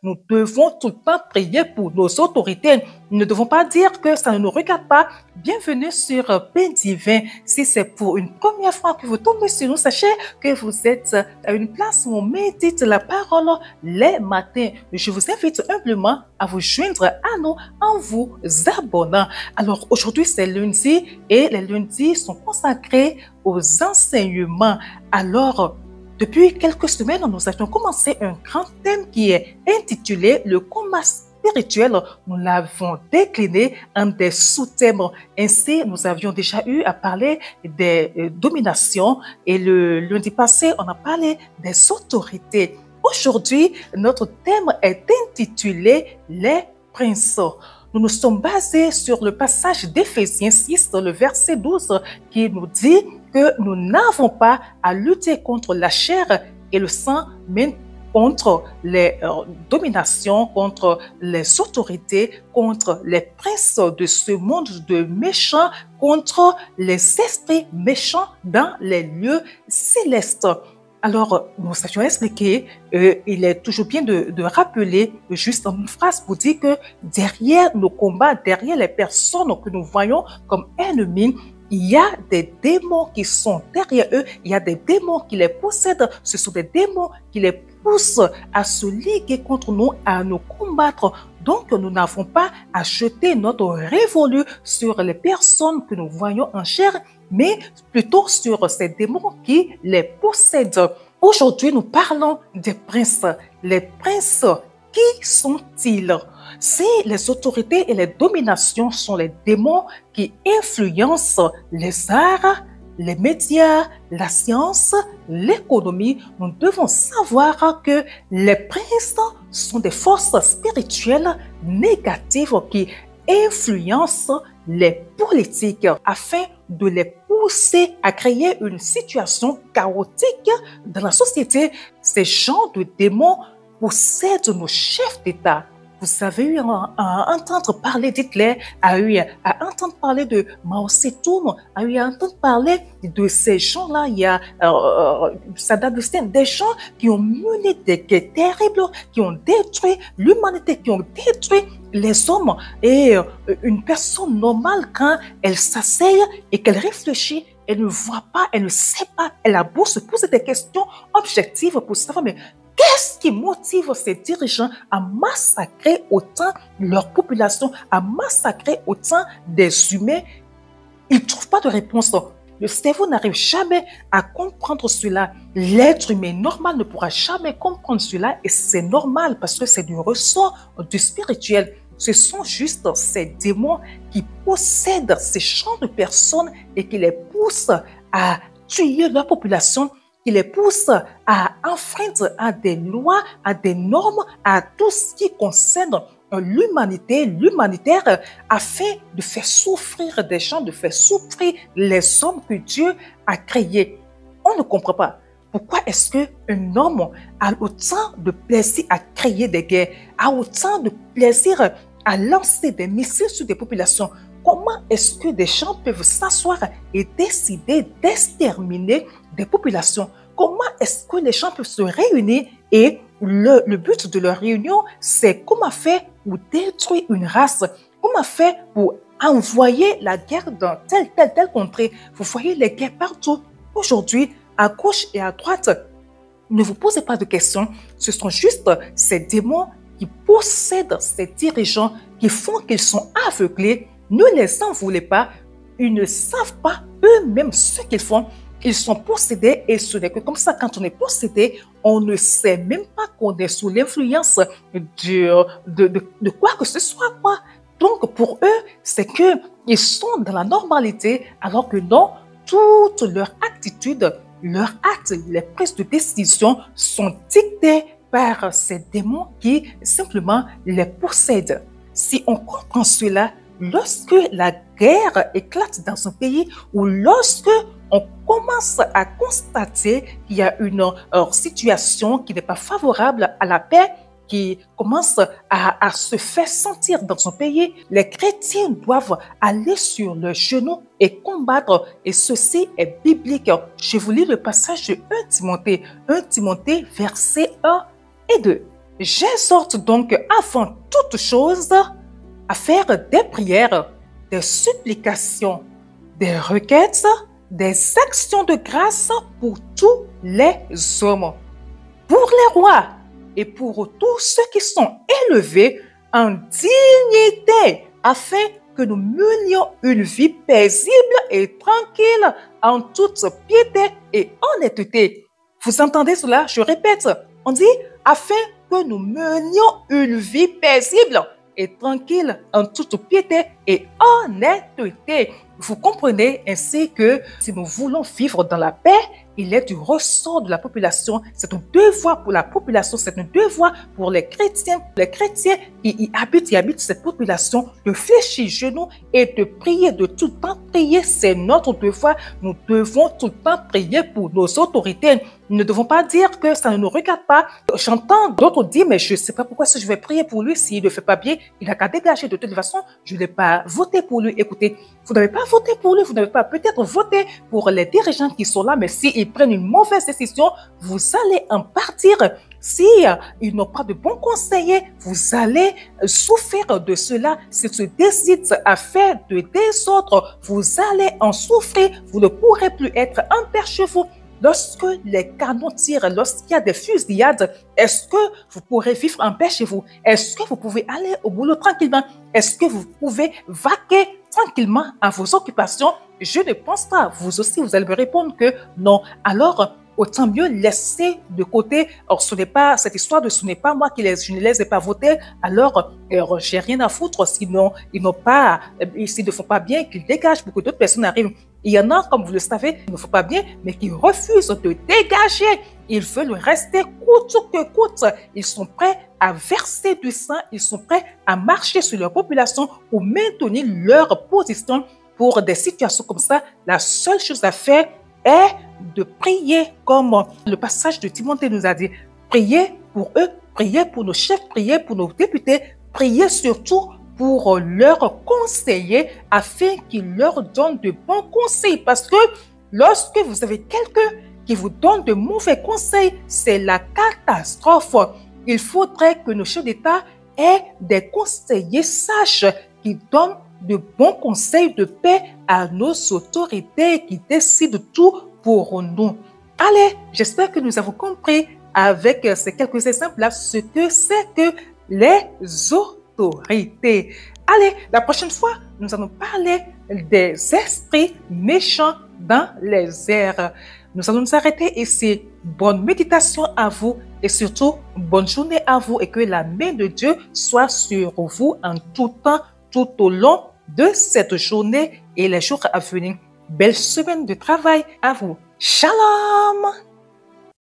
Nous devons tout le temps prier pour nos autorités. Nous ne devons pas dire que ça ne nous regarde pas. Bienvenue sur Pain Divin. Si c'est pour une première fois que vous tombez sur nous, sachez que vous êtes à une place où on médite la parole les matins. Je vous invite humblement à vous joindre à nous en vous abonnant. Alors aujourd'hui, c'est lundi et les lundis sont consacrés aux enseignements. Alors, depuis quelques semaines, nous avions commencé un grand thème qui est intitulé le combat spirituel. Nous l'avons décliné en des sous-thèmes. Ainsi, nous avions déjà eu à parler des dominations et le lundi passé, on a parlé des autorités. Aujourd'hui, notre thème est intitulé les princes. Nous nous sommes basés sur le passage d'Éphésiens 6, le verset 12, qui nous dit que nous n'avons pas à lutter contre la chair et le sang, mais contre les dominations, contre les autorités, contre les princes de ce monde de méchants, contre les esprits méchants dans les lieux célestes. Alors, nous avions expliqué, il est toujours bien de rappeler juste une phrase pour dire que derrière nos combats, derrière les personnes que nous voyons comme ennemis, il y a des démons qui sont derrière eux, il y a des démons qui les possèdent, ce sont des démons qui les poussent à se liguer contre nous, à nous combattre. Donc, nous n'avons pas à jeter notre révolu sur les personnes que nous voyons en chair, mais plutôt sur ces démons qui les possèdent. Aujourd'hui, nous parlons des princes. Les princes, qui sont-ils? Si les autorités et les dominations sont les démons qui influencent les arts, les médias, la science, l'économie, nous devons savoir que les princes sont des forces spirituelles négatives qui influencent les politiques afin de les pousser à créer une situation chaotique dans la société. Ces genres de démons possèdent nos chefs d'État. Vous avez eu à entendre parler d'Hitler, a eu à entendre parler de Mao Tse-tung, a eu à entendre parler de ces gens-là. Il y a Saddam Hussein, des gens qui ont mené des guerres terribles, qui ont détruit l'humanité, qui ont détruit les hommes. Et une personne normale, quand elle s'asseye et qu'elle réfléchit, elle ne voit pas, elle ne sait pas, elle a beau se poser des questions objectives pour savoir, mais qu'est-ce qui motive ces dirigeants à massacrer autant leur population, à massacrer autant des humains? Ils ne trouvent pas de réponse. Le cerveau n'arrive jamais à comprendre cela. L'être humain normal ne pourra jamais comprendre cela et c'est normal parce que c'est du ressort du spirituel. Ce sont juste ces démons qui possèdent ces champs de personnes et qui les poussent à tuer leur population, qui les pousse à enfreindre à des lois, à des normes, à tout ce qui concerne l'humanité, l'humanitaire, afin de faire souffrir des gens, de faire souffrir les hommes que Dieu a créés. On ne comprend pas. Pourquoi est-ce qu'un homme a autant de plaisir à créer des guerres, a autant de plaisir à lancer des missiles sur des populations? Comment est-ce que des gens peuvent s'asseoir et décider d'exterminer des populations? Comment est-ce que les gens peuvent se réunir et le but de leur réunion, c'est comment faire pour détruire une race? Comment faire pour envoyer la guerre dans telle contrée? Vous voyez les guerres partout. Aujourd'hui, à gauche et à droite, ne vous posez pas de questions. Ce sont juste ces démons qui possèdent ces dirigeants qui font qu'ils sont aveuglés. Ne les en voulez pas. Ils ne savent pas eux-mêmes ce qu'ils font. Ils sont possédés et ce n'est que comme ça, quand on est possédé, on ne sait même pas qu'on est sous l'influence de quoi que ce soit, quoi. Donc, pour eux, c'est qu'ils sont dans la normalité, alors que non, toute leur attitude, leurs actes, les prises de décision sont dictées par ces démons qui simplement les possèdent. Si on comprend cela, lorsque la guerre éclate dans un pays ou lorsque on commence à constater qu'il y a une situation qui n'est pas favorable à la paix, qui commence à se faire sentir dans son pays, les chrétiens doivent aller sur leurs genoux et combattre. Et ceci est biblique. Je vous lis le passage de 1 Timothée verset 1 et 2. J'exhorte donc avant toute chose à faire des prières, des supplications, des requêtes, des actions de grâce pour tous les hommes, pour les rois et pour tous ceux qui sont élevés en dignité, afin que nous menions une vie paisible et tranquille en toute piété et honnêteté. Vous entendez cela? Je répète, on dit afin que nous menions une vie paisible et tranquille en toute piété et honnêteté. Vous comprenez ainsi que si nous voulons vivre dans la paix, il est du ressort de la population. C'est un devoir pour la population, c'est un devoir pour les chrétiens qui y habitent cette population, de fléchir genoux et de prier, de tout le temps prier. C'est notre devoir. Nous devons tout le temps prier pour nos autorités. Nous ne devons pas dire que ça ne nous regarde pas. J'entends d'autres dire, mais je ne sais pas pourquoi si je vais prier pour lui, s'il ne fait pas bien, il n'a qu'à dégager. De toute façon, je n'ai pas voté pour lui. Écoutez, vous n'avez pas voté pour lui, vous n'avez pas peut-être voté pour les dirigeants qui sont là, mais s'ils prennent une mauvaise décision, vous allez en partir. Si ils n'ont pas de bons conseillers, vous allez souffrir de cela. S'ils se décident à faire de désordre, vous allez en souffrir. Vous ne pourrez plus être en paix chez vous. Lorsque les canons tirent, lorsqu'il y a des fusillades, est-ce que vous pourrez vivre en paix chez vous? Est-ce que vous pouvez aller au boulot tranquillement? Est-ce que vous pouvez vaquer tranquillement à vos occupations? Je ne pense pas. Vous aussi, vous allez me répondre que non. Alors, autant mieux laisser de côté. Or, ce n'est pas cette histoire de ce n'est pas moi je ne les ai pas votés. Alors, j'ai rien à foutre. Sinon, ils s'ils ne font pas bien, qu'ils dégagent. Beaucoup d'autres personnes arrivent. Il y en a, comme vous le savez, qui ne font pas bien, mais qui refusent de dégager. Ils veulent rester coûte que coûte. Ils sont prêts à verser du sang. Ils sont prêts à marcher sur leur population pour maintenir leur position. Pour des situations comme ça, la seule chose à faire est de prier, comme le passage de Timothée nous a dit. Priez pour eux, priez pour nos chefs, priez pour nos députés, priez surtout pour leurs conseillers afin qu'ils leur donnent de bons conseils. Parce que lorsque vous avez quelqu'un qui vous donne de mauvais conseils, c'est la catastrophe. Il faudrait que nos chefs d'État aient des conseillers sages qui donnent de bons conseils de paix à nos autorités qui décident tout pour nous. Allez, j'espère que nous avons compris avec ces quelques exemples-là ce que c'est que les autorités. Allez, la prochaine fois, nous allons parler des esprits méchants dans les airs. Nous allons nous arrêter ici. Bonne méditation à vous et surtout, bonne journée à vous et que la main de Dieu soit sur vous en tout temps, tout au long de cette journée et les jours à venir. Belle semaine de travail à vous. Shalom!